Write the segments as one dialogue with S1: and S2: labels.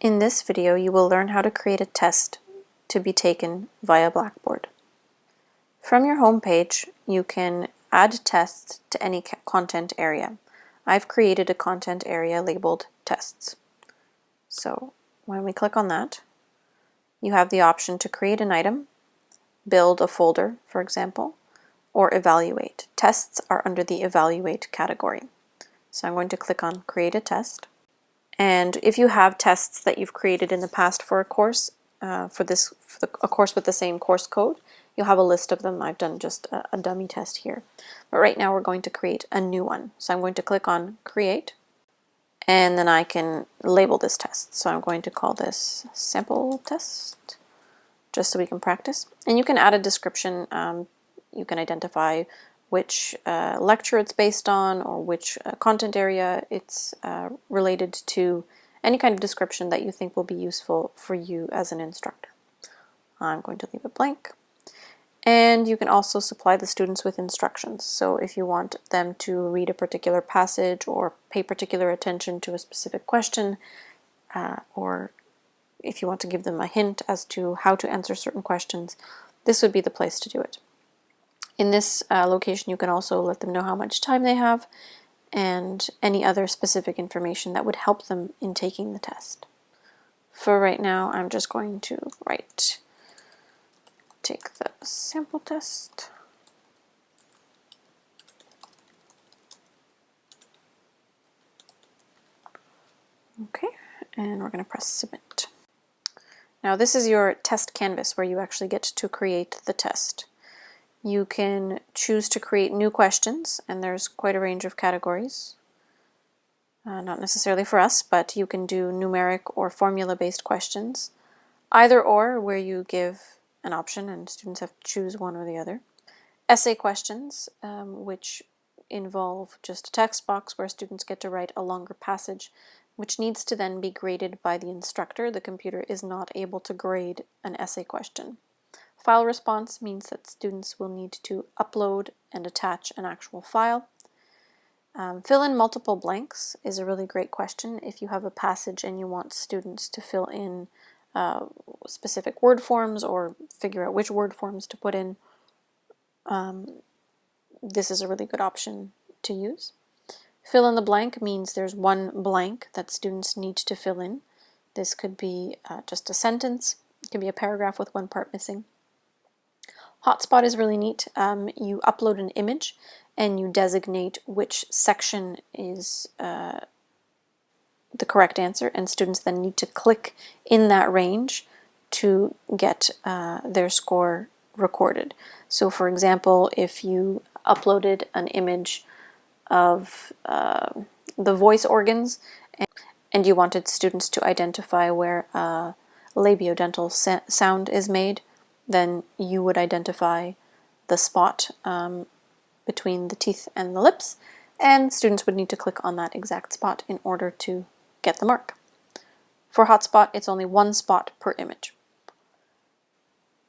S1: In this video, you will learn how to create a test to be taken via Blackboard. From your home page, you can add tests to any content area. I've created a content area labeled Tests. So when we click on that, you have the option to create an item, build a folder, for example, or evaluate. Tests are under the Evaluate category. So I'm going to click on Create a Test. And if you have tests that you've created in the past for a course, a course with the same course code, you'll have a list of them. I've done just a dummy test here. But right now we're going to create a new one. So I'm going to click on Create, and then I can label this test. So I'm going to call this Sample Test, just so we can practice. And you can add a description. You can identify which lecture it's based on, or which content area it's related to, any kind of description that you think will be useful for you as an instructor. I'm going to leave it blank. And you can also supply the students with instructions. So if you want them to read a particular passage or pay particular attention to a specific question, or if you want to give them a hint as to how to answer certain questions, this would be the place to do it. In this location, you can also let them know how much time they have and any other specific information that would help them in taking the test. For right now, I'm just going to take the sample test. Okay, and we're going to press Submit. Now this is your test canvas where you actually get to create the test. You can choose to create new questions, and there's quite a range of categories. Not necessarily for us, but you can do numeric or formula-based questions. Either or, where you give an option and students have to choose one or the other. Essay questions, which involve just a text box where students get to write a longer passage, which needs to then be graded by the instructor. The computer is not able to grade an essay question. File response means that students will need to upload and attach an actual file. Fill in multiple blanks is a really great question if you have a passage and you want students to fill in specific word forms or figure out which word forms to put in. This is a really good option to use. Fill in the blank means there's one blank that students need to fill in. This could be just a sentence. It could be a paragraph with one part missing. Hotspot is really neat. You upload an image and you designate which section is the correct answer, and students then need to click in that range to get their score recorded. So for example, if you uploaded an image of the voice organs and you wanted students to identify where labiodental sound is made, then you would identify the spot between the teeth and the lips, and students would need to click on that exact spot in order to get the mark. For hotspot, it's only one spot per image.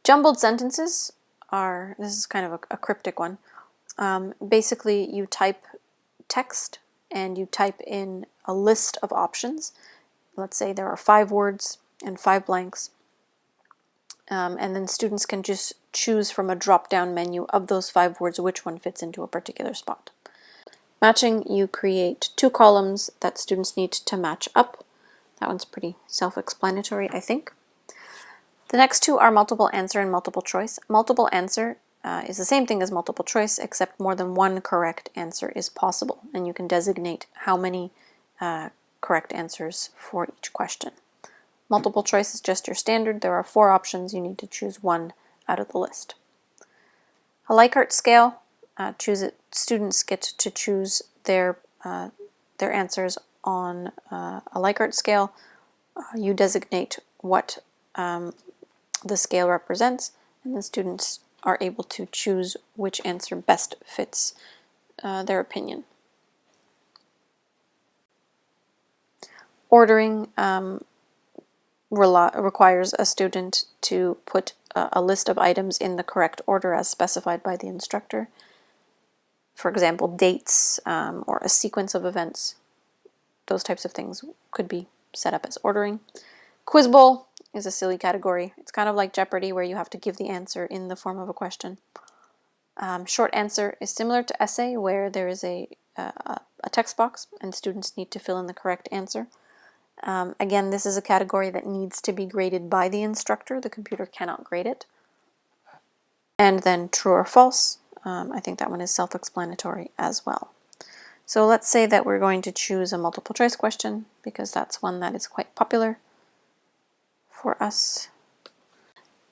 S1: Jumbled sentences are, this is kind of a cryptic one. Basically, you type text and you type in a list of options. Let's say there are 5 words and 5 blanks. And then students can just choose from a drop-down menu of those 5 words which one fits into a particular spot. Matching, you create 2 columns that students need to match up. That one's pretty self-explanatory, I think. The next 2 are multiple answer and multiple choice. Multiple answer is the same thing as multiple choice, except more than one correct answer is possible, and you can designate how many correct answers for each question. Multiple choice is just your standard. There are 4 options. You need to choose one out of the list. A Likert scale, students get to choose their answers on a Likert scale. You designate what the scale represents, and the students are able to choose which answer best fits their opinion. Ordering requires a student to put a list of items in the correct order as specified by the instructor. For example, dates or a sequence of events. Those types of things could be set up as ordering. Quiz Bowl is a silly category. It's kind of like Jeopardy, where you have to give the answer in the form of a question. Short answer is similar to essay, where there is a text box and students need to fill in the correct answer. Again, this is a category that needs to be graded by the instructor. The computer cannot grade it. And then true or false. I think that one is self-explanatory as well. So let's say that we're going to choose a multiple choice question, because that's one that is quite popular for us.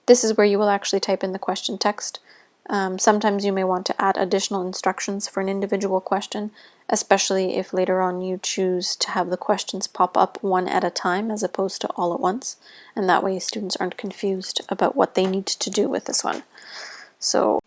S1: This is where you will actually type in the question text. Sometimes you may want to add additional instructions for an individual question, especially if later on you choose to have the questions pop up one at a time as opposed to all at once, and that way students aren't confused about what they need to do with this one. So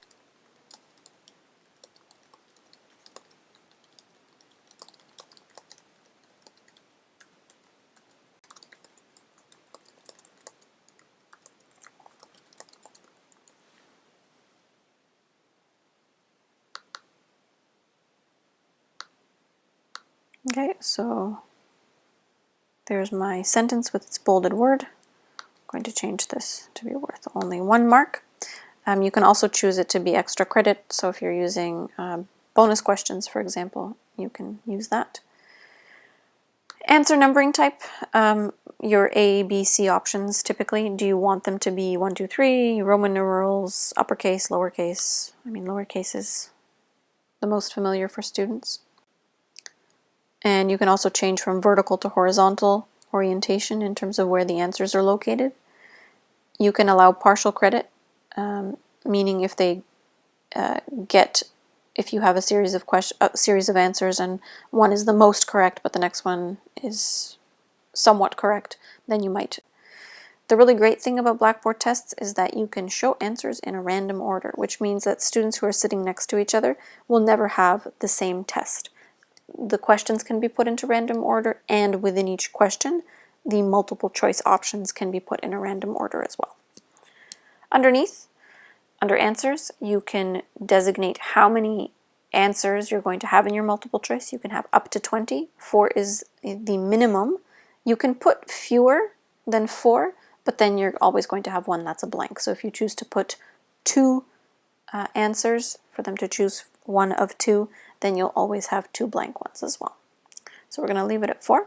S1: okay, so there's my sentence with its bolded word. I'm going to change this to be worth only 1 mark. You can also choose it to be extra credit, so if you're using bonus questions, for example, you can use that. Answer numbering type, your A, B, C options typically. Do you want them to be 1, 2, 3, Roman numerals, uppercase, lowercase? I mean, lowercase is the most familiar for students. And you can also change from vertical to horizontal orientation in terms of where the answers are located. You can allow partial credit, meaning if they if you have a series of answers and one is the most correct but the next one is somewhat correct, then you might. The really great thing about Blackboard tests is that you can show answers in a random order, which means that students who are sitting next to each other will never have the same test. The questions can be put into random order, and within each question, the multiple choice options can be put in a random order as well. Underneath, under answers, you can designate how many answers you're going to have in your multiple choice. You can have up to 20. 4 is the minimum. You can put fewer than 4, but then you're always going to have one that's a blank. So if you choose to put 2 answers for them to choose one of 2, then you'll always have 2 blank ones as well. So we're going to leave it at 4.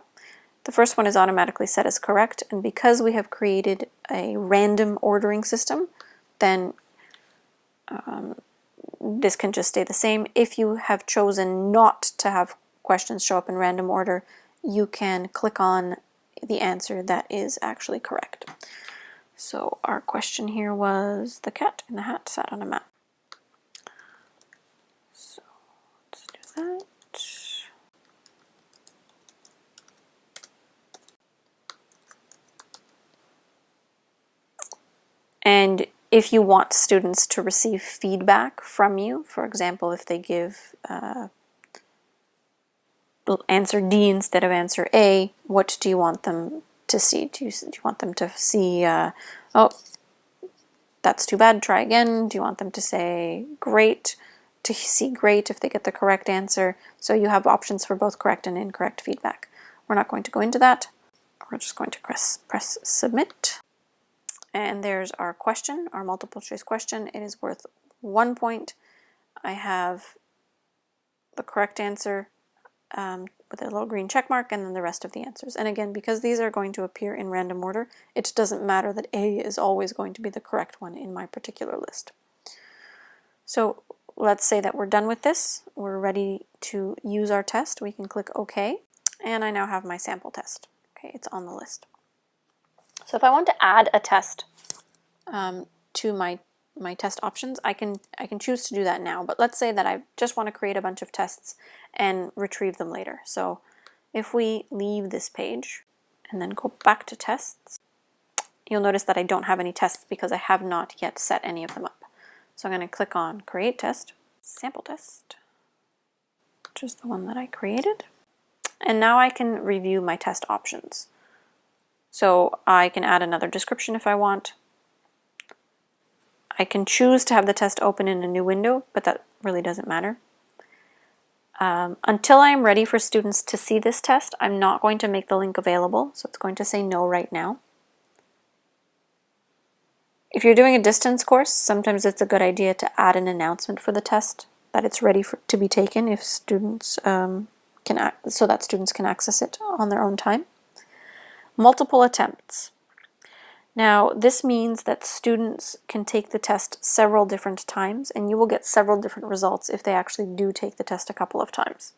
S1: The first one is automatically set as correct, and because we have created a random ordering system, then this can just stay the same. If you have chosen not to have questions show up in random order, you can click on the answer that is actually correct. So our question here was, the cat in the hat sat on a mat. So let's do that. And if you want students to receive feedback from you, for example, if they give answer D instead of answer A, what do you want them to see? Do you want them to see, oh, that's too bad, try again? Do you want them to say great, to see great if they get the correct answer? So you have options for both correct and incorrect feedback. We're not going to go into that. We're just going to press submit. And there's our question, our multiple choice question. It is worth 1 point. I have the correct answer with a little green check mark, and then the rest of the answers. And again, because these are going to appear in random order, it doesn't matter that A is always going to be the correct one in my particular list. So let's say that we're done with this. We're ready to use our test. We can click OK, and I now have my sample test. Okay, it's on the list. So if I want to add a test to my test options, I can choose to do that now. But let's say that I just want to create a bunch of tests and retrieve them later. So if we leave this page and then go back to tests, you'll notice that I don't have any tests because I have not yet set any of them up. So I'm going to click on Create Test, Sample Test, which is the one that I created. And now I can review my test options. So I can add another description if I want. I can choose to have the test open in a new window, but that really doesn't matter. Until I'm ready for students to see this test, I'm not going to make the link available, so it's going to say no right now. If you're doing a distance course, sometimes it's a good idea to add an announcement for the test that it's ready to be taken if students so that students can access it on their own time. Multiple attempts. Now, this means that students can take the test several different times, and you will get several different results if they actually do take the test a couple of times.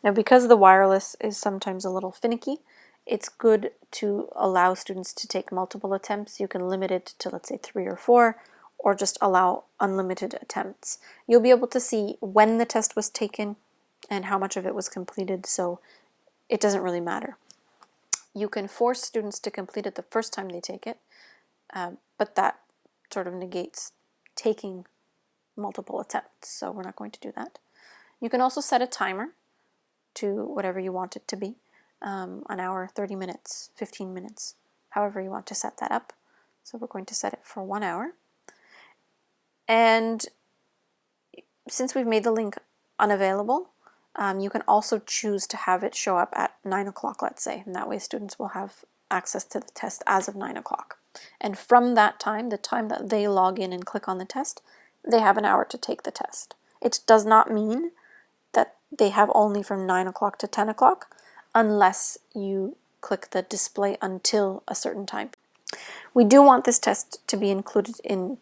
S1: Now, because the wireless is sometimes a little finicky, it's good to allow students to take multiple attempts. You can limit it to, let's say, 3 or 4, or just allow unlimited attempts. You'll be able to see when the test was taken and how much of it was completed, so it doesn't really matter. You can force students to complete it the first time they take it, but that sort of negates taking multiple attempts, so we're not going to do that. You can also set a timer to whatever you want it to be, an hour, 30 minutes, 15 minutes, however you want to set that up. So we're going to set it for 1 hour. And since we've made the link unavailable, you can also choose to have it show up at 9 o'clock, let's say, and that way students will have access to the test as of 9 o'clock. And from that time, the time that they log in and click on the test, they have an hour to take the test. It does not mean that they have only from 9 o'clock to 10 o'clock, unless you click the display until a certain time. We do want this test to be included in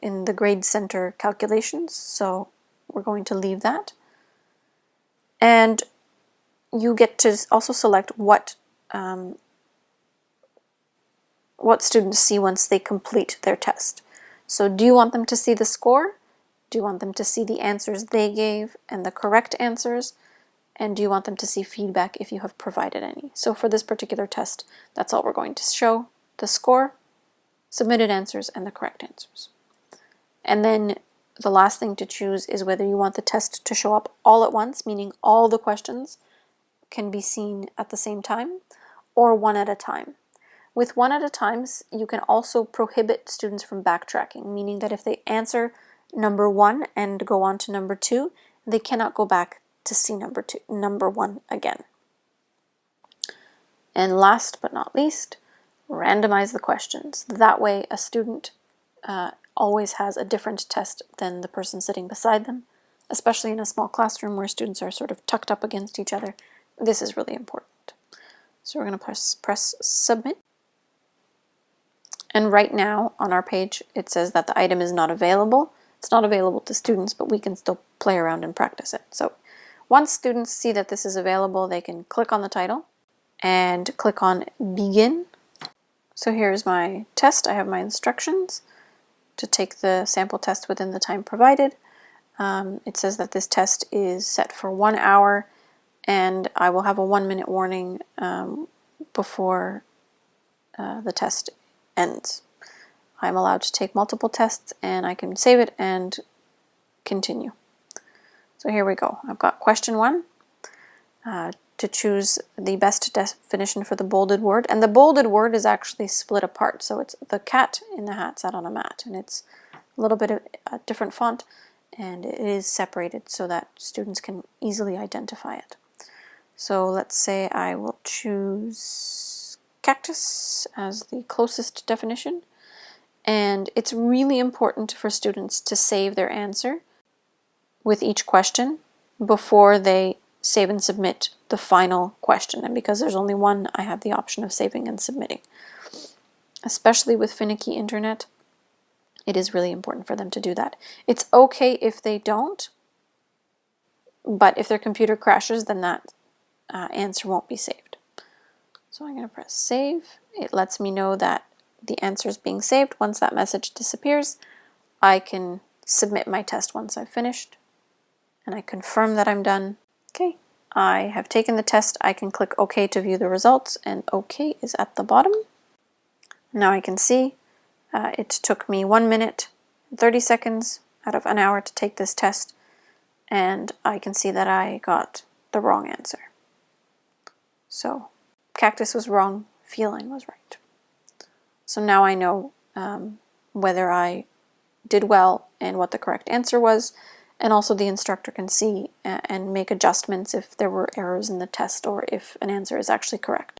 S1: in the grade center calculations, so we're going to leave that. And you get to also select what students see once they complete their test. So do you want them to see the score? Do you want them to see the answers they gave and the correct answers? And do you want them to see feedback if you have provided any? So for this particular test, that's all we're going to show: the score, submitted answers, and the correct answers. And then the last thing to choose is whether you want the test to show up all at once, meaning all the questions can be seen at the same time, or one at a time. With one at a time, you can also prohibit students from backtracking, meaning that if they answer number 1 and go on to number 2, they cannot go back to see number 1 again. And last but not least, randomize the questions. That way a student always has a different test than the person sitting beside them, especially in a small classroom where students are sort of tucked up against each other. This is really important. So we're going to press submit. And right now on our page, it says that the item is not available. It's not available to students, but we can still play around and practice it. So once students see that this is available, they can click on the title and click on Begin. So here's my test. I have my instructions to take the sample test within the time provided. It says that this test is set for 1 hour, and I will have a 1-minute warning before the test ends. I'm allowed to take multiple tests, and I can save it and continue. So here we go. I've got question 1. To choose the best definition for the bolded word. And the bolded word is actually split apart. So it's the cat in the hat sat on a mat. And it's a little bit of a different font. And it is separated so that students can easily identify it. So let's say I will choose cactus as the closest definition. And it's really important for students to save their answer with each question before they save and submit the final question. And because there's only one, I have the option of saving and submitting. Especially with finicky internet, it is really important for them to do that. It's okay if they don't, but if their computer crashes, then that answer won't be saved. So I'm going to press save. It lets me know that the answer is being saved. Once that message disappears, I can submit my test once I've finished, and I confirm that I'm done. Okay, I have taken the test. I can click OK to view the results, and OK is at the bottom. Now I can see it took me 1 minute, 30 seconds out of an hour to take this test, and I can see that I got the wrong answer. So cactus was wrong, feline was right. So now I know whether I did well and what the correct answer was, and also the instructor can see and make adjustments if there were errors in the test or if an answer is actually correct.